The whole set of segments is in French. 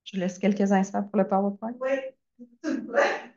Je laisse quelques instants pour le PowerPoint. Oui, s'il vous plaît.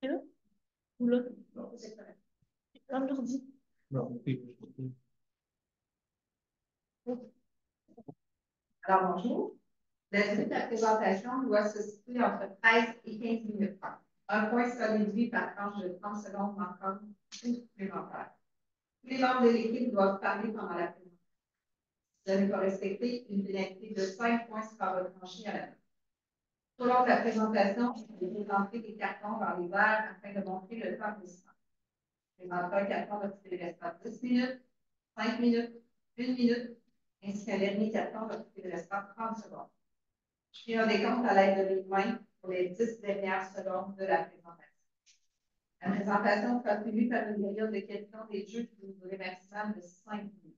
Et là? Ou là? Comme l'ordi. Alors, bonjour. La suite de la présentation doit se situer entre 13 et 15 minutes. Un point sera déduit par tranche de 30 secondes manquantes ou supplémentaires. Tous les membres de l'équipe doivent parler pendant la présentation. Si vous n'avez pas respecté, une pénalité de 5 points sera retranchée à la fin. Tout au long de la présentation, je vais présenter des cartons dans les airs afin de montrer le temps possible. Je présente un carton va occuper le restant de 10 minutes, 5 minutes, 1 minute, ainsi qu'un dernier carton va occuper le restant de 30 secondes. Je fais un décompte à l'aide de mes mains pour les 10 dernières secondes de la présentation. La présentation sera suivie par une période de questions des jeux qui vous durer maximum de 5 minutes.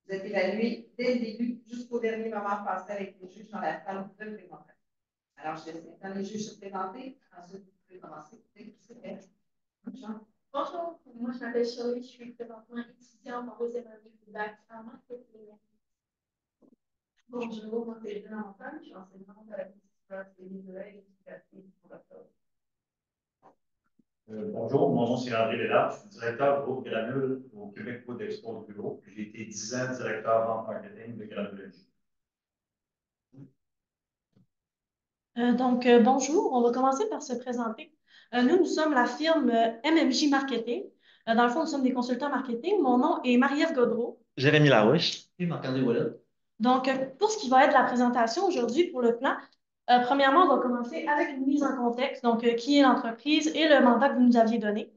Vous êtes évalué dès le début jusqu'au dernier moment passé avec les juges dans la salle de présentation. Alors, je laisse maintenant les juges se présenter. Ensuite, vous pouvez commencer. Bonjour, moi je m'appelle Shirley, je suis présentement étudiante en deuxième année du bac en marketing. Bonjour, moi c'est Jeanne Antoine, je suis enseignante à la Université des Oeils et pour la classe. Bonjour, mon nom c'est André Lélard, je suis directeur du groupe Granule au Québec Food Expo du Bureau. J'ai été 10 ans directeur vente marketing de Granulologie. Bonjour, on va commencer par se présenter. Nous sommes la firme MMJ Marketing. Dans le fond, nous sommes des consultants marketing. Mon nom est Marie-Ève Godreau. Jérémy Larouche. Et Marc-André Wallet. Pour ce qui va être la présentation aujourd'hui pour le plan, premièrement, on va commencer avec une mise en contexte, qui est l'entreprise et le mandat que vous nous aviez donné.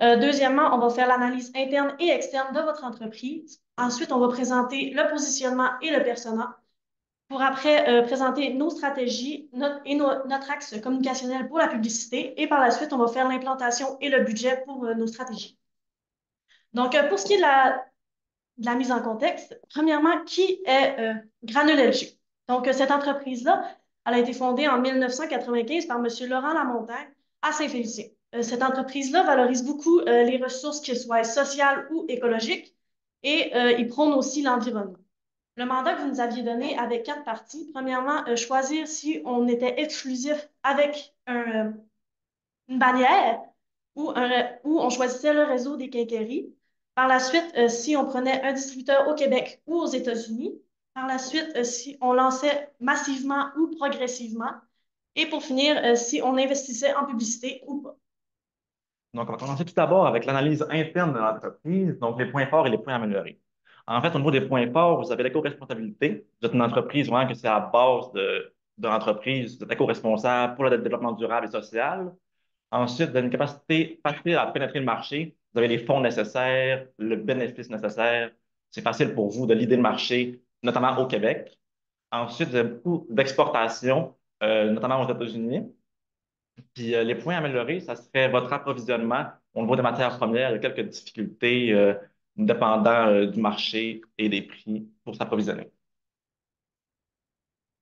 Deuxièmement, on va faire l'analyse interne et externe de votre entreprise. Ensuite, on va présenter le positionnement et le persona pour après présenter nos stratégies notre axe communicationnel pour la publicité. Et par la suite, on va faire l'implantation et le budget pour nos stratégies. Pour ce qui est de la mise en contexte, premièrement, qui est Granule LG? Cette entreprise-là, elle a été fondée en 1995 par M. Laurent Lamontagne à Saint-Félicien. Cette entreprise-là valorise beaucoup les ressources, qu'elles soient sociales ou écologiques, et il prône aussi l'environnement. Le mandat que vous nous aviez donné avait 4 parties. Premièrement, choisir si on était exclusif avec une bannière ou on choisissait le réseau des quincailleries. Par la suite, si on prenait un distributeur au Québec ou aux États-Unis. Par la suite, si on lançait massivement ou progressivement. Et pour finir, si on investissait en publicité ou pas. Donc, on va commencer tout d'abord avec l'analyse interne de l'entreprise, donc les points forts et les points améliorés. En fait, au niveau des points forts, vous avez l'éco-responsabilité. Vous êtes une entreprise vraiment que c'est à la base de l'entreprise. Vous êtes éco-responsable pour le développement durable et social. Ensuite, vous avez une capacité facile à pénétrer le marché. Vous avez les fonds nécessaires, le bénéfice nécessaire. C'est facile pour vous de leader le marché, notamment au Québec. Ensuite, vous avez beaucoup d'exportation, notamment aux États-Unis. Puis les points améliorés, ça serait votre approvisionnement au niveau des matières premières. Il y a quelques difficultés dépendant du marché et des prix pour s'approvisionner.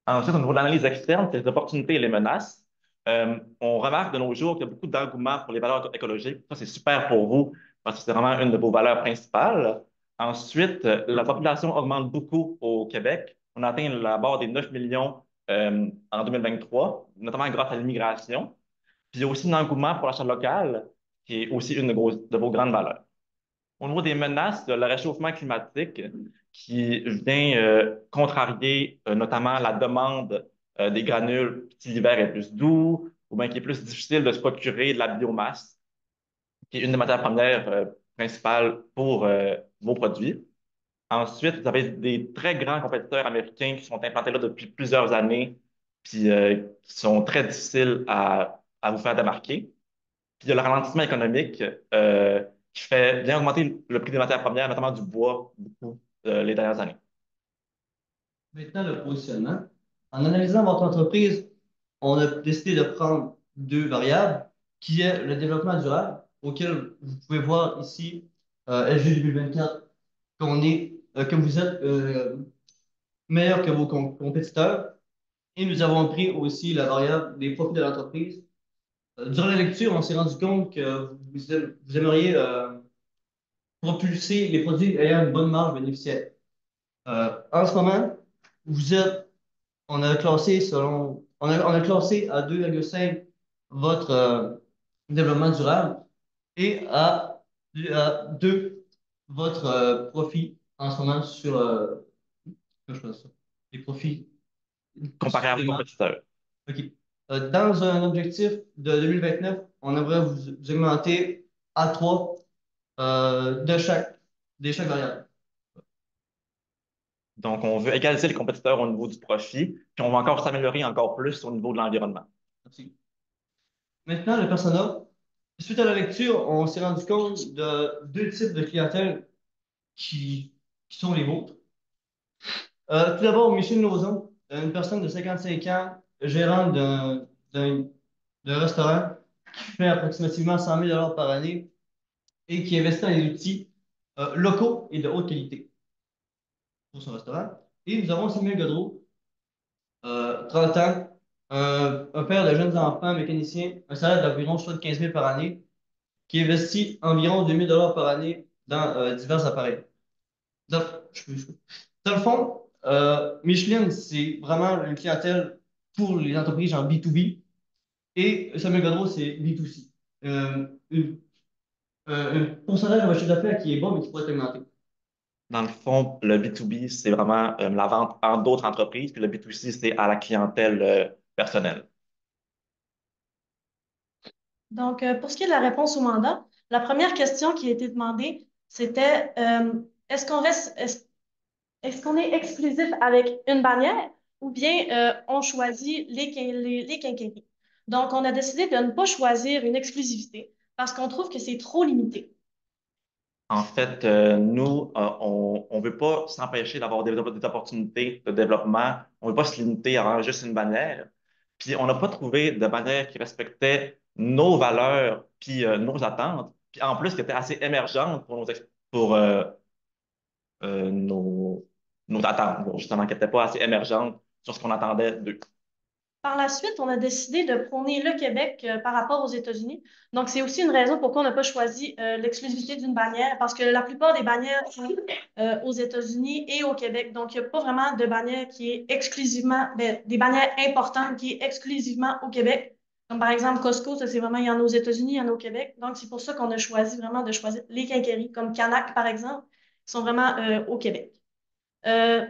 Ensuite, au niveau de l'analyse externe, c'est les opportunités et les menaces. On remarque de nos jours qu'il y a beaucoup d'engouement pour les valeurs écologiques. Ça, c'est super pour vous parce que c'est vraiment une de vos valeurs principales. Ensuite, la population augmente beaucoup au Québec. On a atteint la barre des 9 millions en 2023, notamment grâce à l'immigration. Puis il y a aussi un engouement pour l'achat local, qui est aussi une de vos grandes valeurs. Au niveau des menaces, le réchauffement climatique qui vient contrarier notamment la demande des granules si l'hiver est plus doux ou bien qui est plus difficile de se procurer de la biomasse, qui est une des matières premières principales pour vos produits. Ensuite, vous avez des très grands compétiteurs américains qui sont implantés là depuis plusieurs années, puis qui sont très difficiles à vous faire démarquer. Puis il y a le ralentissement économique qui fait bien augmenter le prix des matières premières, notamment du bois, beaucoup les dernières années. Maintenant, le positionnement. En analysant votre entreprise, on a décidé de prendre deux variables, qui est le développement durable, auquel vous pouvez voir ici, LG 2024, que vous êtes meilleur que vos compétiteurs. Et nous avons pris aussi la variable des profits de l'entreprise. Durant la lecture, on s'est rendu compte que vous aimeriez propulser les produits ayant une bonne marge bénéficiaire. En ce moment, vous êtes, on a classé à 2,5 votre développement durable et à 2 votre profit en ce moment sur comment je fais ça? Les profits Comparé à sur vos les marges. compétiteurs. OK. Dans un objectif de 2029, on aimerait vous augmenter à 3 de chaque variable. Donc, on veut égaliser les compétiteurs au niveau du profit, puis on va encore s'améliorer encore plus au niveau de l'environnement. Merci. Maintenant, le persona. Suite à la lecture, on s'est rendu compte de deux types de clientèle qui sont les vôtres. Tout d'abord, Michel Lauzon, une personne de 55 ans, gérante d'un d'un restaurant qui fait approximativement 100 000 par année et qui investit dans les outils locaux et de haute qualité pour son restaurant. Et nous avons Samuel Godreau, 30 ans, un père de jeunes enfants, mécanicien, un salaire d'environ 75 000 par année, qui investit environ 2 000 par année dans divers appareils. Dans, dans le fond, Michelin, c'est vraiment une clientèle pour les entreprises en B2B et Samuel Godreau, c'est B2C. Un pourcentage de votre chiffre d'affaires qui est bon, mais qui pourrait augmenter. Dans le fond, le B2B, c'est vraiment la vente en d'autres entreprises, puis le B2C, c'est à la clientèle personnelle. Donc, pour ce qui est de la réponse au mandat, la première question qui a été demandée, c'était est-ce qu'on est exclusif avec une bannière ou bien on choisit les quincailleries? Donc, on a décidé de ne pas choisir une exclusivité parce qu'on trouve que c'est trop limité. En fait, nous, on ne veut pas s'empêcher d'avoir des opportunités de développement. On ne veut pas se limiter à avoir juste une bannière. Puis, on n'a pas trouvé de bannière qui respectait nos valeurs puis nos attentes. Puis, en plus, qui était assez émergente pour nos attentes, bon, justement, qui n'était pas assez émergente sur ce qu'on attendait d'eux. Par la suite, on a décidé de prôner le Québec par rapport aux États-Unis. Donc, c'est aussi une raison pourquoi on n'a pas choisi l'exclusivité d'une bannière, parce que la plupart des bannières sont aux États-Unis et au Québec. Donc, il n'y a pas vraiment de bannière qui est exclusivement, des bannières importantes qui est exclusivement au Québec. Comme par exemple Costco, ça c'est vraiment, il y en a aux États-Unis, il y en a au Québec. Donc, c'est pour ça qu'on a choisi vraiment de choisir les quincailleries, comme Canac par exemple, qui sont vraiment au Québec.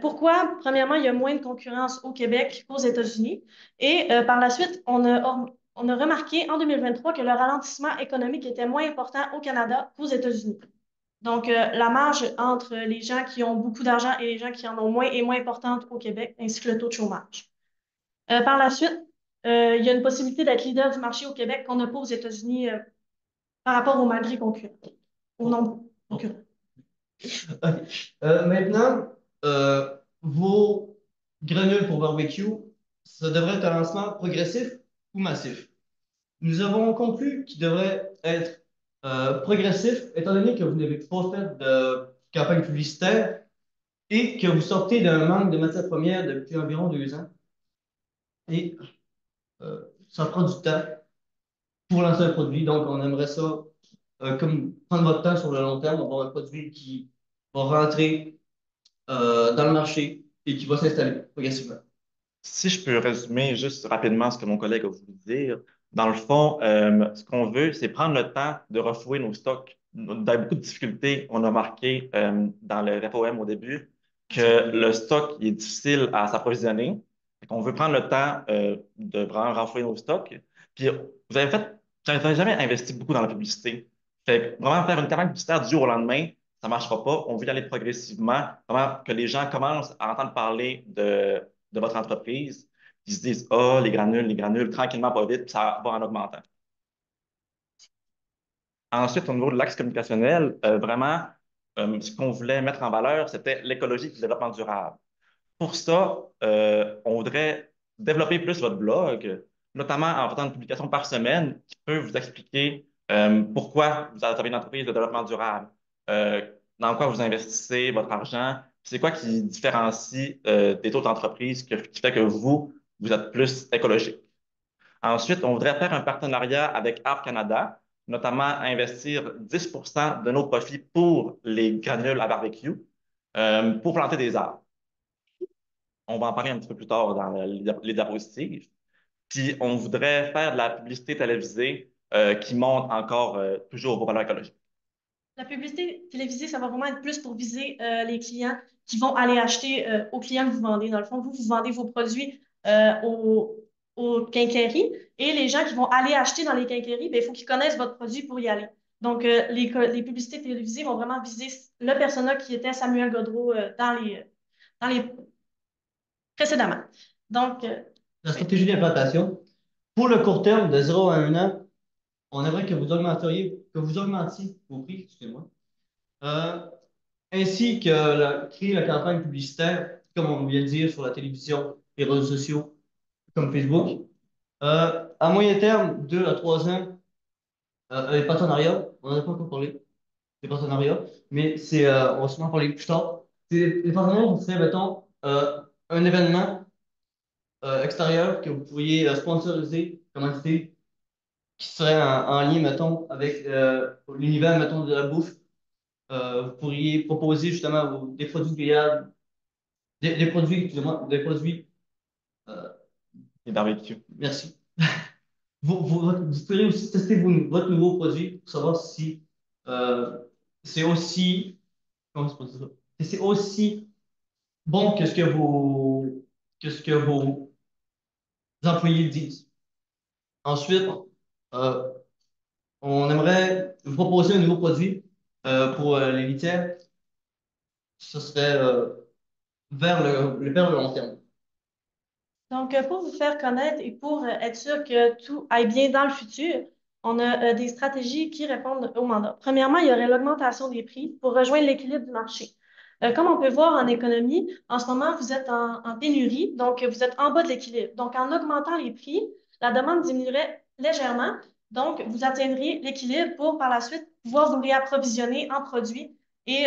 Pourquoi? Premièrement, il y a moins de concurrence au Québec qu'aux États-Unis. Et par la suite, on a remarqué en 2023 que le ralentissement économique était moins important au Canada qu'aux États-Unis. Donc, la marge entre les gens qui ont beaucoup d'argent et les gens qui en ont moins est moins importante au Québec, ainsi que le taux de chômage. Par la suite, il y a une possibilité d'être leader du marché au Québec qu'on n'a pas aux États-Unis par rapport aux malgré concurrents, au nombre concurrents. Maintenant, vos granules pour barbecue, ça devrait être un lancement progressif ou massif. Nous avons conclu qu'il devrait être progressif, étant donné que vous n'avez pas fait de campagne publicitaire et que vous sortez d'un manque de matières premières depuis environ 2 ans. Et ça prend du temps pour lancer un produit. Donc, on aimerait ça, comme prendre votre temps sur le long terme, avoir un produit qui va rentrer dans le marché et qui va s'installer progressivement. Si je peux résumer juste rapidement ce que mon collègue a voulu dire, dans le fond, ce qu'on veut, c'est prendre le temps de refouer nos stocks. Dans beaucoup de difficultés, on a marqué dans le RFOM au début que le stock il est difficile à s'approvisionner. On veut prendre le temps de vraiment renflouer nos stocks. Puis vous n'avez jamais investi beaucoup dans la publicité. Fait que vraiment faire une campagne publicitaire du jour au lendemain, ça ne marchera pas. On veut y aller progressivement, vraiment que les gens commencent à entendre parler de votre entreprise, ils se disent, ah, les granules, tranquillement, pas vite, puis ça va en augmentant. Ensuite, au niveau de l'axe communicationnel, vraiment, ce qu'on voulait mettre en valeur, c'était l'écologie et le développement durable. Pour ça, on voudrait développer plus votre blog, notamment en faisant une publication par semaine qui peut vous expliquer pourquoi vous avez une entreprise de développement durable, euh, dans quoi vous investissez votre argent, c'est quoi qui différencie des autres entreprises qui fait que vous êtes plus écologique. Ensuite, on voudrait faire un partenariat avec Arbre Canada, notamment investir 10% de nos profits pour les granules à barbecue, pour planter des arbres. On va en parler un petit peu plus tard dans les diapositives. Puis, on voudrait faire de la publicité télévisée qui montre encore toujours vos valeurs écologiques. La publicité télévisée, ça va vraiment être plus pour viser les clients qui vont aller acheter aux clients que vous vendez. Dans le fond, vous vendez vos produits aux quincailleries et les gens qui vont aller acheter dans les quincailleries, ben, il faut qu'ils connaissent votre produit pour y aller. Donc, les publicités télévisées vont vraiment viser le persona qui était Samuel Godreau dans les précédemment. Donc, La stratégie d'implantation, pour le court terme, de 0 à 1 an, on aimerait que vous augmentiez vos prix, excusez-moi, euh, ainsi que créer la campagne publicitaire, comme on vient de dire, sur la télévision, les réseaux sociaux, comme Facebook. À moyen terme, 2 à 3 ans, les partenariats, on n'en a pas encore parlé, des partenariats, mais on va sûrement en parler plus tard. C'est les partenariats qui seraient, mettons, un événement extérieur que vous pourriez sponsoriser, commanditer, qui serait en lien, mettons, avec l'univers, mettons, de la bouffe. Vous pourriez proposer justement des produits grillades, des produits, excusez-moi, des produits. euh, Les barbecues. Merci. Vous pourriez aussi tester votre nouveau produit pour savoir si euh, c'est aussi, comment je peux dire ça? Si c'est aussi bon que ce que vos employés disent. Ensuite, euh, on aimerait vous proposer un nouveau produit pour les litières. Ce serait vers le long terme. Donc, pour vous faire connaître et pour être sûr que tout aille bien dans le futur, on a des stratégies qui répondent au mandat. Premièrement, il y aurait l'augmentation des prix pour rejoindre l'équilibre du marché. Comme on peut voir en économie, en ce moment, vous êtes en pénurie, donc vous êtes en bas de l'équilibre. Donc, en augmentant les prix, la demande diminuerait légèrement, donc vous atteindriez l'équilibre pour par la suite pouvoir vous réapprovisionner en produits et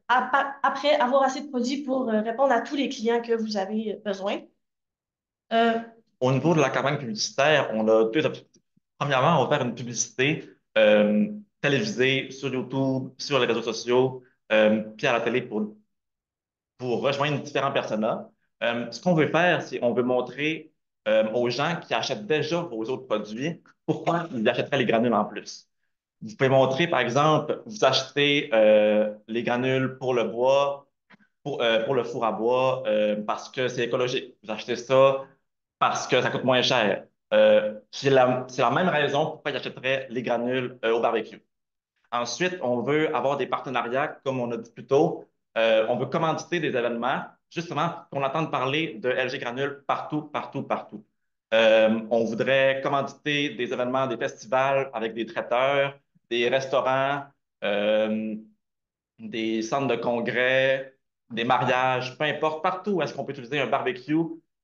après avoir assez de produits pour répondre à tous les clients que vous avez besoin. Euh, Au niveau de la campagne publicitaire, on a deux objectifs. Premièrement, on va faire une publicité télévisée sur YouTube, sur les réseaux sociaux, puis à la télé pour rejoindre différents personas. Ce qu'on veut faire, c'est on veut montrer aux gens qui achètent déjà vos autres produits pourquoi ils achèteraient les granules en plus. Vous pouvez montrer, par exemple, vous achetez les granules pour le bois, pour le four à bois parce que c'est écologique. Vous achetez ça parce que ça coûte moins cher. C'est la même raison pourquoi ils achèteraient les granules au barbecue. Ensuite, on veut avoir des partenariats, comme on a dit plus tôt. On veut commanditer des événements, justement, qu'on entende parler de LG Granules partout, partout, partout. On voudrait commanditer des événements, des festivals avec des traiteurs, des restaurants, euh, des centres de congrès, des mariages, peu importe, partout où est-ce qu'on peut utiliser un barbecue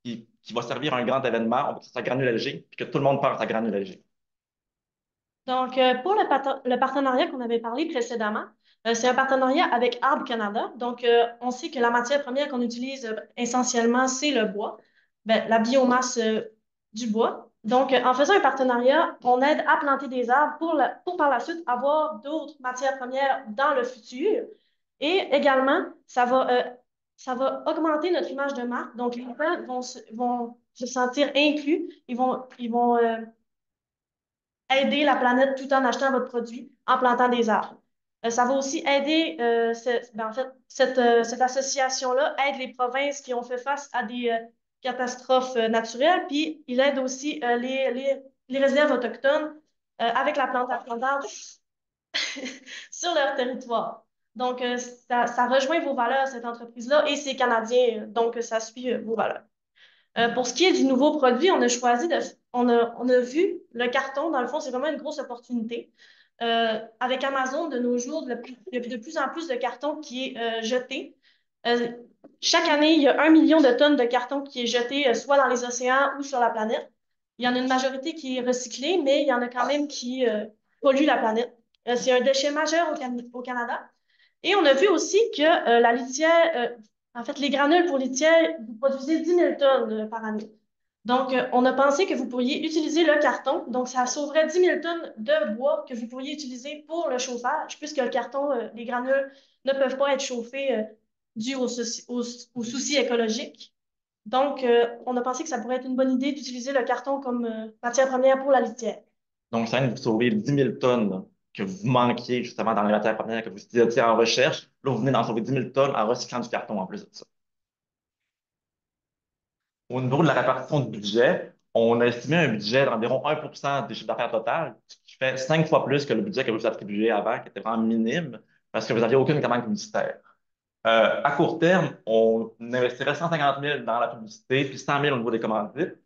qui va servir à un grand événement, on veut que ça soit granule LG, puis que tout le monde pense à granule LG. Donc, pour le partenariat qu'on avait parlé précédemment, c'est un partenariat avec Arbre Canada. Donc, on sait que la matière première qu'on utilise essentiellement, c'est le bois, ben, la biomasse du bois. Donc, en faisant un partenariat, on aide à planter des arbres pour par la suite avoir d'autres matières premières dans le futur. Et également, ça va augmenter notre image de marque. Donc, les gens vont se sentir inclus. Ils vont aider la planète tout en achetant votre produit, en plantant des arbres. Ça va aussi aider, en fait, cette association-là aide les provinces qui ont fait face à des catastrophes naturelles, puis il aide aussi les réserves autochtones avec la plantation d'arbres sur leur territoire. Donc, ça rejoint vos valeurs, cette entreprise-là, et c'est canadien, donc ça suit vos valeurs. Pour ce qui est du nouveau produit, on a choisi on a vu le carton, dans le fond, c'est vraiment une grosse opportunité. Avec Amazon, de nos jours, il y a de plus en plus de carton qui est jeté. Euh, Chaque année, il y a 1 million de tonnes de carton qui est jeté, soit dans les océans ou sur la planète. Il y en a une majorité qui est recyclée, mais il y en a quand même qui polluent la planète. C'est un déchet majeur au Canada. Et on a vu aussi que la litière, en fait, les granules pour litière, vous produisez 10 000 tonnes par année. Donc, on a pensé que vous pourriez utiliser le carton. Donc, ça sauverait 10 000 tonnes de bois que vous pourriez utiliser pour le chauffage, puisque le carton, les granules ne peuvent pas être chauffés dû aux soucis écologiques. Donc, on a pensé que ça pourrait être une bonne idée d'utiliser le carton comme matière première pour la litière. Donc, ça vient de vous sauver 10 000 tonnes que vous manquiez justement dans les matières premières que vous étiez en recherche. Là, vous venez d'en sauver 10 000 tonnes en recyclant du carton en plus de ça. Au niveau de la répartition du budget, on a estimé un budget d'environ 1% des chiffres d'affaires total, ce qui fait 5 fois plus que le budget que vous attribuez avant, qui était vraiment minime, parce que vous n'aviez aucune commande publicitaire. À court terme, on investirait 150 000 dans la publicité, puis 100 000 au niveau des commandites.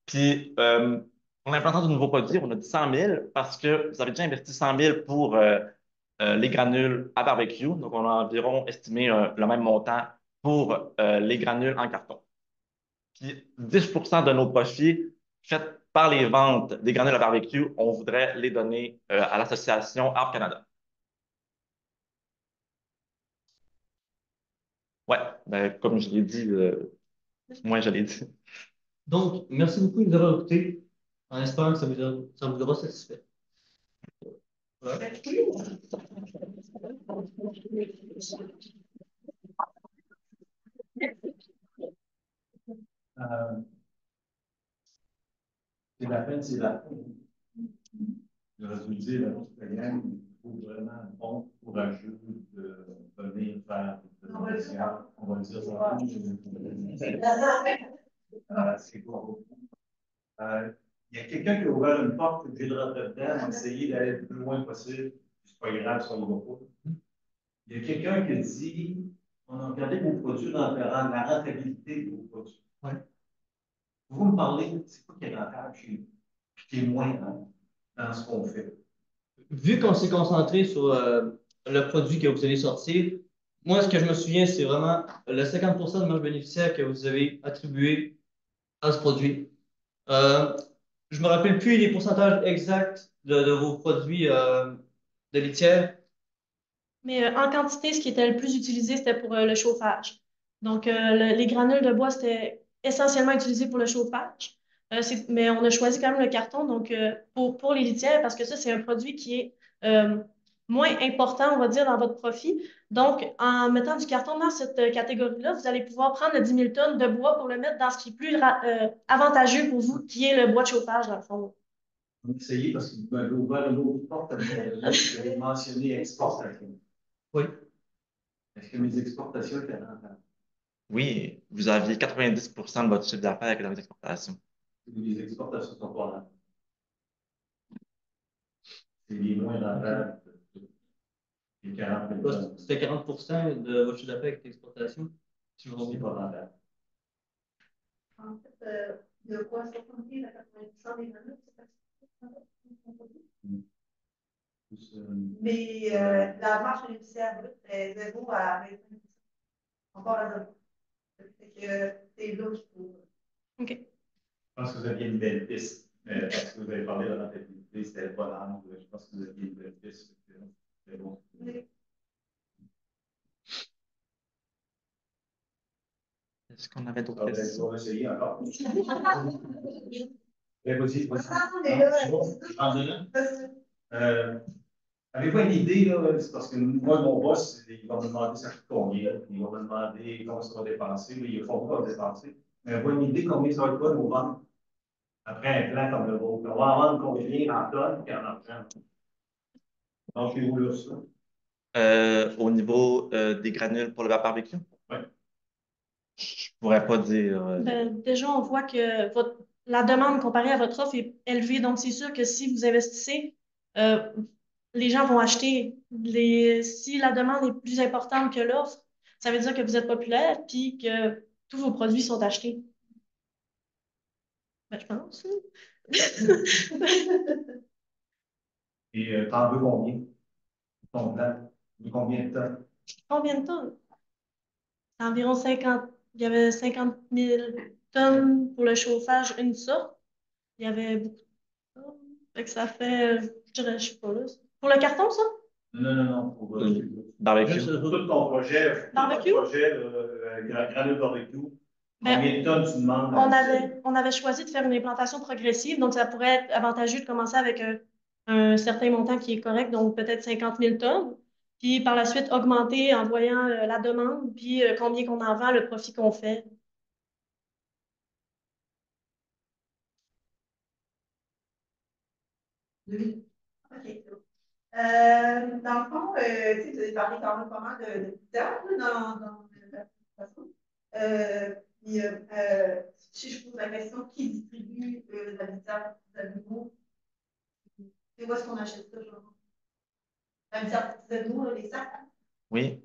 Puis, en implantant de nouveaux produits, on a dit 100 000 parce que vous avez déjà investi 100 000 pour les granules à barbecue. Donc, on a environ estimé le même montant pour les granules en carton. Puis 10% de nos profits faits par les ventes des granules à barbecue, on voudrait les donner à l'association Arbre Canada. Ouais, ben, comme je l'ai dit, moi je l'ai dit. Donc, merci beaucoup de nous avoir écoutés. En espérant que ça vous aura satisfait. Voilà. Euh, c'est la fin, c'est la fin. J'aurais dû dire à la gang, il faut vraiment un bon courageux de venir faire de l'audition. On va dire ça. C'est pas beaucoup. Il y a quelqu'un qui a ouvert une porte que j'ai de rentrer dedans, on a essayé d'aller le plus loin possible. C'est pas grave si on ne va pas. Il y a quelqu'un qui a dit on a regardé vos produits dans la rentabilité de vos produits. Ouais. Vous me parlez, c'est quoi qui est rentable chez nous, puis qui est moins dans ce qu'on fait. Vu qu'on s'est concentré sur le produit que vous allez sortir, moi, ce que je me souviens, c'est vraiment le 50% de marge bénéficiaire que vous avez attribué à ce produit. Je me rappelle plus les pourcentages exacts de vos produits de litière. Mais en quantité, ce qui était le plus utilisé, c'était pour le chauffage. Donc, les granules de bois, c'était essentiellement utilisé pour le chauffage. Mais on a choisi quand même le carton donc, pour les litières parce que ça, c'est un produit qui est moins important, on va dire, dans votre profit. Donc, en mettant du carton dans cette catégorie-là, vous allez pouvoir prendre le 10 000 tonnes de bois pour le mettre dans ce qui est plus avantageux pour vous, qui est le bois de chauffage, dans le fond. On a essayé parce que vous m'avez ouvert une autre porte à vous avez mentionné exportation. Oui. Est-ce que mes exportations étaient rentables? Oui, vous aviez 90% de votre chiffre d'affaires dans les exportations. Les exportations sont pas rentables. C'est les moins rentables. Les 40 000 C'était 40% de votre chiffre d'affaires avec l'exportation. Si je me c'est trompe pas pas. rentable. En fait, de quoi 70 à 80% des ventes, c'est pas mais la marge bénéficiaire brute est 0 à 25%. Encore à 0. C'est que c'est là qu'il faut. OK. Je pense que vous aviez une belle piste. Parce que vous avez parlé de la rentabilité, c'était pas l'âme. Je pense que vous aviez une belle piste. C'est bon. Oui. Est-ce qu'on avait d'autres On questions? va essayer encore. Vas-y, vas-y. On est là. C'est bon? Avez-vous une idée, là? C'est parce que moi, mon boss, il va me demander ça coûte combien, puis il va me demander combien ça va dépenser, mais il ne faut pas dépenser. Mais avez-vous une idée combien ça va être quoi nos ventes? Après un plan comme le vôtre. On va en vendre combien en tonnes et en argent? Donc, chez vous, là, ça? Au niveau des granules pour le barbecue? Oui. Je pourrais pas dire. Ben, déjà, on voit que la demande comparée à votre offre est élevée. Donc, c'est sûr que si vous investissez, euh, les gens vont acheter. Si la demande est plus importante que l'offre, ça veut dire que vous êtes populaire puis que tous vos produits sont achetés. Ben, je pense. Et t'en veux combien? Ton plan? De combien de temps? Combien de tonnes? C'est environ 50. Il y avait 50 000 tonnes pour le chauffage, une sorte. Il y avait beaucoup de tonnes. Fait que ça fait, je dirais, je sais pas là. Pour le carton, ça? Non. Pour, Barbecue. juste tout ton projet. Barbecue? Tout ton projet, granule barbecue. Ben, Combien de tonnes tu demandes? on avait choisi de faire une implantation progressive, donc ça pourrait être avantageux de commencer avec un certain montant qui est correct, donc peut-être 50 000 tonnes, puis par la suite augmenter en voyant la demande, puis combien qu'on en vend, le profit qu'on fait. Oui. OK. Dans le fond, tu sais, vous avez parlé quand même pas mal de pizzas dans la présentation. Puis, si je pose la question, qui distribue la pizza artisanaux? Et où est-ce qu'on achète ça, genre? La pizza artisanaux, les sacs? Oui.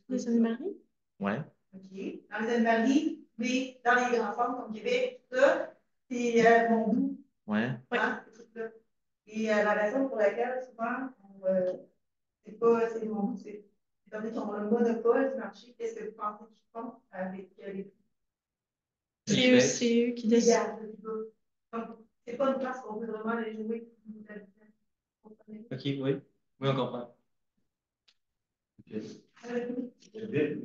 Les animaleries? Ouais. OK. Dans les animaleries, mais dans les grands centres comme Québec, tout ça, c'est Mondou. Ouais. Hein, c'est tout ça. Et la raison pour laquelle, souvent, c'est pas, c'est Mondou, c'est étant donné qu'ils ont le monopole du marché, qu'est-ce que vous pensez qu'ils font avec les prix? C'est eux qui décident. Donc, c'est pas une place qu'on veut vraiment aller jouer. OK, oui. Oui, on comprend. Okay.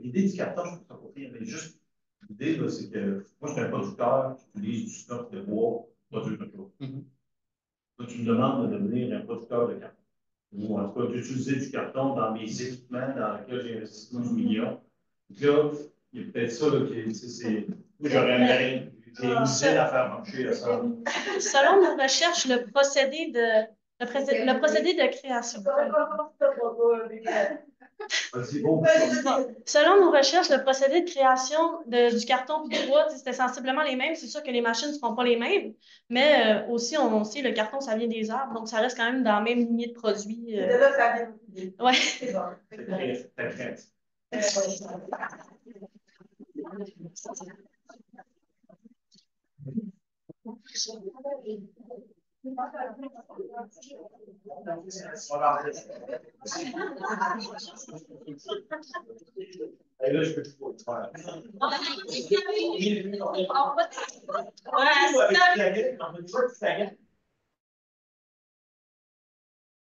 L'idée du carton, je trouve ça pas pire, mais juste l'idée, c'est que moi, je suis un producteur qui utilise du stock de bois pour produire quelque chose. Là, tu me demandes de devenir un producteur de carton. Ou en tout cas, d'utiliser du carton dans mes équipements dans lesquels j'ai investi 12 millions. Donc là, il y a peut-être ça, là, c'est. J'aurais une usine à faire marcher à ça. Selon nos recherches, le procédé de création. Selon nos recherches, le procédé de création du carton et du bois, c'était sensiblement les mêmes. C'est sûr que les machines ne seront pas les mêmes, mais aussi, on sait, le carton, ça vient des arbres, donc ça reste quand même dans la même lignée de produits. C'est de là que ça vient. Ouais. C'est bon. Et là, je peux tout faire. Ouais,